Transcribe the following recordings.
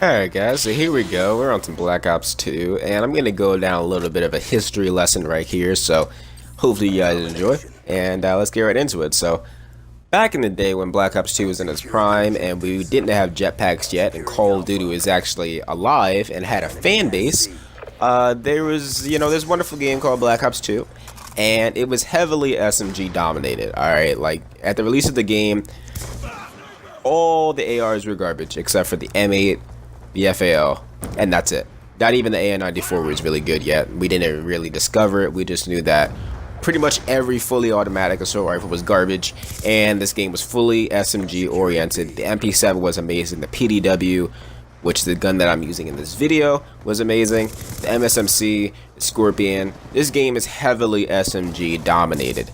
Alright guys, so here we go, we're on some Black Ops 2, and I'm going to go down a little bit of a history lesson right here, so hopefully you guys enjoy, and let's get right into it. So, back in the day when Black Ops 2 was in its prime, and we didn't have jetpacks yet, and Call of Duty was actually alive and had a fan base, there was, this wonderful game called Black Ops 2, and it was heavily SMG dominated, alright, like, at the release of the game, all the ARs were garbage, except for the M8, the FAL, and that's it. Not even the AN-94 was really good yet. We didn't really discover it. We just knew that pretty much every fully automatic assault rifle was garbage, and this game was fully SMG oriented. The MP7 was amazing. The PDW, which is the gun that I'm using in this video, was amazing. The MSMC, the Scorpion. This game is heavily SMG dominated,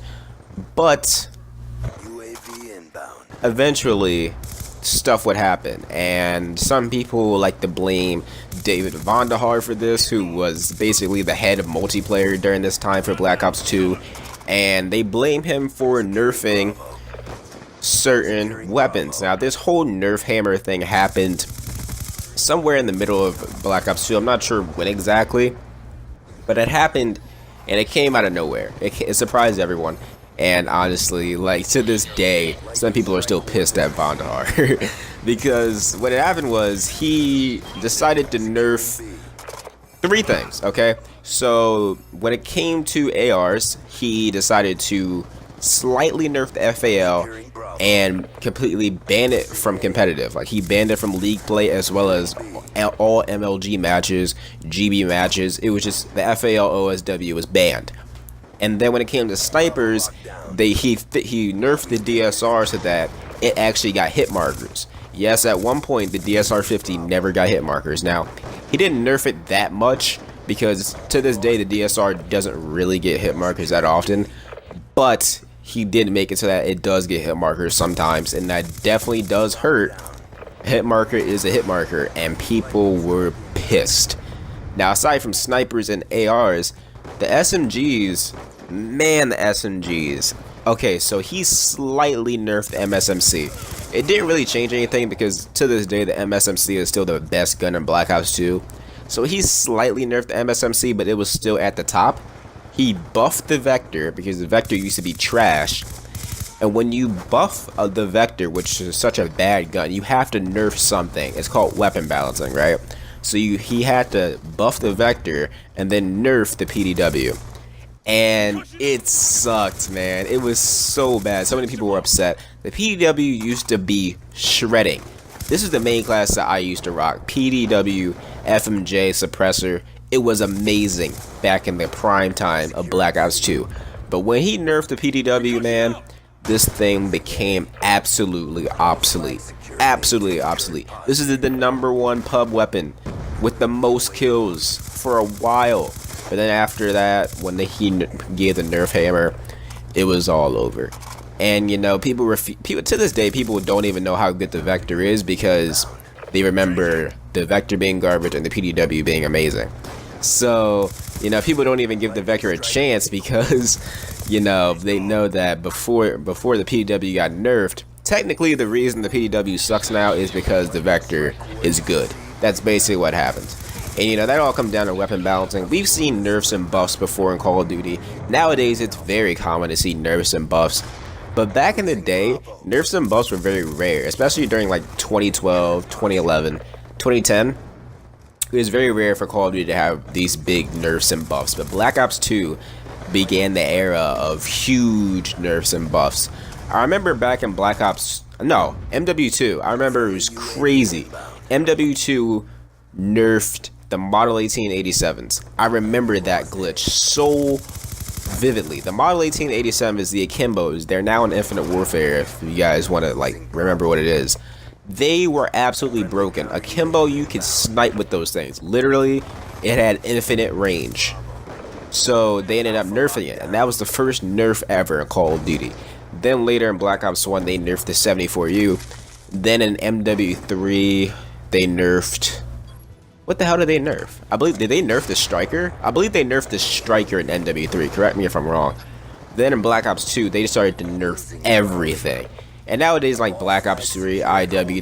but eventually stuff would happen, and some people like to blame David Vonderhaar for this, who was basically the head of multiplayer during this time for Black Ops 2, and they blame him for nerfing certain weapons. Now, this whole nerf hammer thing happened somewhere in the middle of Black Ops 2. I'm not sure when exactly, but it happened, and it came out of nowhere. It surprised everyone. And honestly, like, to this day, some people are still pissed at Vonderhaar because what had happened was he decided to nerf three things, okay? So when it came to ARs, he decided to slightly nerf the FAL and completely ban it from competitive. Like, he banned it from league play as well as all MLG matches, GB matches. It was just the FAL OSW was banned. And then when it came to snipers, he nerfed the DSR so that it actually got hit markers. Yes, at one point the DSR-50 never got hit markers. Now, he didn't nerf it that much because to this day the DSR doesn't really get hit markers that often. But he did make it so that it does get hit markers sometimes, and that definitely does hurt. A hit marker is a hit marker, and people were pissed. Now, aside from snipers and ARs, the SMGs, man, the SMGs. Okay, so he slightly nerfed the MSMC. It didn't really change anything because to this day the MSMC is still the best gun in Black Ops 2. So he slightly nerfed the MSMC, but it was still at the top. He buffed the Vector because the Vector used to be trash. And when you buff the Vector, which is such a bad gun, you have to nerf something. It's called weapon balancing, right? So he had to buff the Vector and then nerf the PDW. And it sucked, man. It was so bad. So many people were upset. The PDW used to be shredding. This is the main class that I used to rock. PDW, FMJ, Suppressor. It was amazing back in the prime time of Black Ops 2. But when he nerfed the PDW, man, this thing became absolutely obsolete. Absolutely obsolete. This is the #1 pub weapon with the most kills for a while. But then after that, when he gave the nerf hammer, it was all over. And people to this day, people don't even know how good the Vector is because they remember the Vector being garbage and the PDW being amazing. So people don't even give the Vector a chance because they know that before the PDW got nerfed, technically the reason the PDW sucks now is because the Vector is good. That's basically what happens. And that all comes down to weapon balancing. We've seen nerfs and buffs before in Call of Duty. Nowadays it's very common to see nerfs and buffs. But back in the day, nerfs and buffs were very rare, especially during like 2012, 2011, 2010. It was very rare for Call of Duty to have these big nerfs and buffs. But Black Ops 2 began the era of huge nerfs and buffs. I remember back in MW2, I remember it was crazy. MW2 nerfed the Model 1887s. I remember that glitch so vividly. The Model 1887 is the Akimbos. They're now in Infinite Warfare if you guys want to remember what it is. They were absolutely broken. Akimbo, you could snipe with those things. Literally, it had infinite range. So they ended up nerfing it, and that was the first nerf ever in Call of Duty. Then later in Black Ops 1, they nerfed the 74U. Then in MW3, they nerfed... What the hell did they nerf? Did they nerf the Striker? I believe they nerfed the Striker in MW3. Correct me if I'm wrong. Then in Black Ops 2, they started to nerf everything. And nowadays, like Black Ops 3, IW,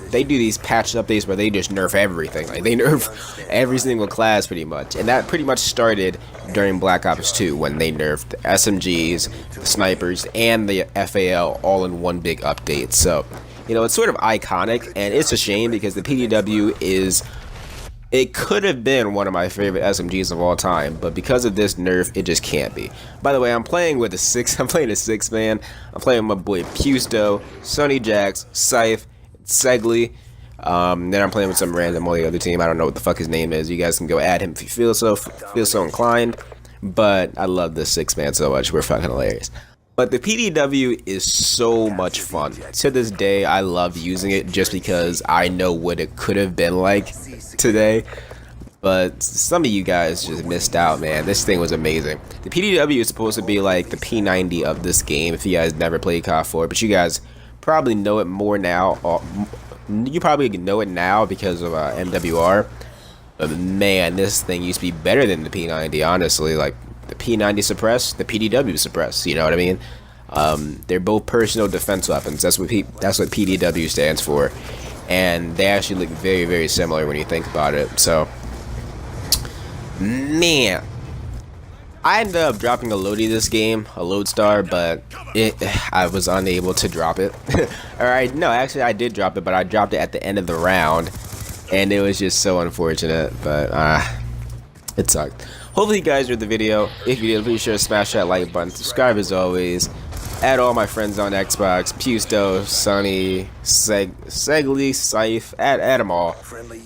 they do these patch updates where they just nerf everything. Like they nerf every single class pretty much, and that pretty much started during Black Ops 2 when they nerfed the SMGs, the snipers, and the FAL all in one big update. So, you know, it's sort of iconic, and it's a shame because the PDW is. It could have been one of my favorite SMGs of all time, but because of this nerf, it just can't be. By the way, I'm playing with a six. I'm playing a 6-man. I'm playing with my boy Pusto, Sonny Jax, Scythe, Segley. Then I'm playing with some random on the other team. I don't know what the fuck his name is. You guys can go add him if you feel so inclined. But I love this 6-man so much. We're fucking hilarious. But the PDW is so much fun. To this day, I love using it just because I know what it could have been like today. But some of you guys just missed out, man. This thing was amazing. The PDW is supposed to be like the P90 of this game if you guys never played COD 4. But you guys probably know it more now. You probably know it now because of MWR. But man, this thing used to be better than the P90, honestly. Like, the P90 suppressed, the PDW suppressed, you know what I mean? They're both personal defense weapons. That's what PDW stands for. And they actually look very, very similar when you think about it. So, man, I ended up dropping a loadie this game, a lodestar, but I was unable to drop it. Alright, no, actually I did drop it, but I dropped it at the end of the round. And it was just so unfortunate, but it sucked. Hopefully you guys enjoyed the video. If you did, please sure to smash that like button. Subscribe as always. Add all my friends on Xbox. Pusto, Sonny, Segley, Scythe. Add them all.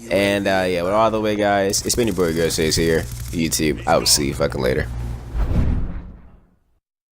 And yeah, with all the way, guys, it's been your boy Ghostface here. YouTube. I will see you fucking later.